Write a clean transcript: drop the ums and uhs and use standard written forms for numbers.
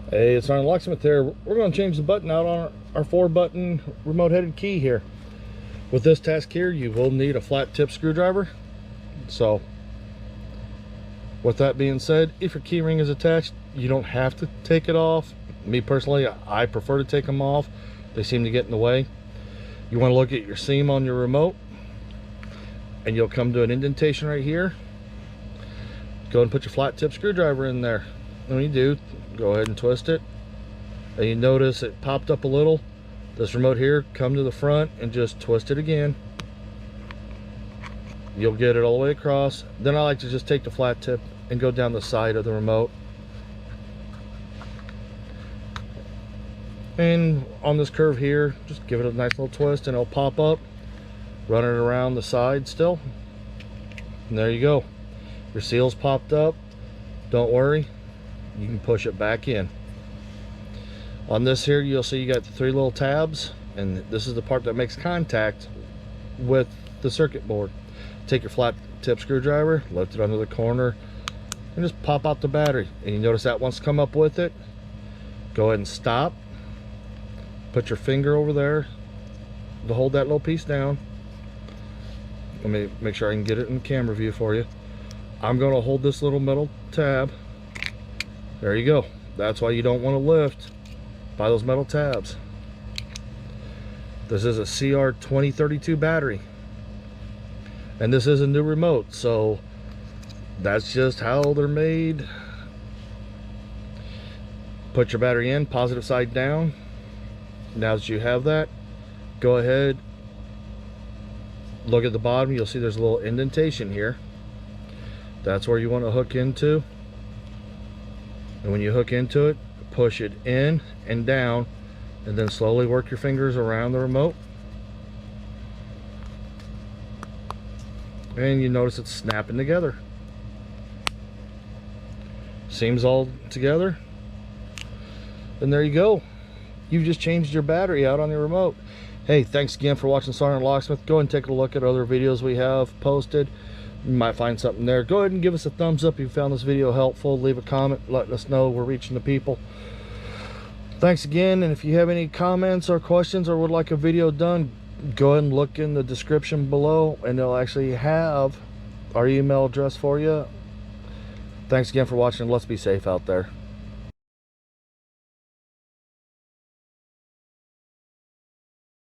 Hey, it's Sergeant Locksmith here. We're going to change the button out on our 4-button remote-headed key here. With this task here, you will need a flat tip screwdriver. So, with that being said, if your key ring is attached, you don't have to take it off. Me personally, I prefer to take them off. They seem to get in the way. You want to look at your seam on your remote, and you'll come to an indentation right here. Go and put your flat tip screwdriver in there. And when you do, go ahead and twist it, and you notice it popped up a little. This remote here, come to the front and just twist it again. You'll get it all the way across. Then I like to just take the flat tip and go down the side of the remote, and on this curve here, just give it a nice little twist and it'll pop up. Run it around the side still, and there you go. Your seal's popped up. Don't worry, you can push it back in. On this here, you'll see you got the 3 little tabs, and this is the part that makes contact with the circuit board. Take your flat tip screwdriver, lift it under the corner, and just pop out the battery. And you notice that once come up with it, go ahead and stop. Put your finger over there to hold that little piece down. Let me make sure I can get it in camera view for you. I'm going to hold this little metal tab. There you go. That's why you don't want to lift by those metal tabs. This is a CR2032 battery, and this is a new remote, so that's just how they're made. Put your battery in, positive side down. Now that you have that, go ahead, look at the bottom. You'll see there's a little indentation here. That's where you want to hook into, and when you hook into it, push it in and down, and then slowly work your fingers around the remote, and you notice it's snapping together. Seams all together, and there you go. You've just changed your battery out on your remote. Hey, thanks again for watching Sergeant Locksmith. Go ahead and take a look at other videos we have posted. You might find something there. Go ahead and give us a thumbs up if you found this video helpful. Leave a comment, letting us know we're reaching the people. Thanks again, and if you have any comments or questions or would like a video done, go ahead and look in the description below, and they'll actually have our email address for you. Thanks again for watching. Let's be safe out there.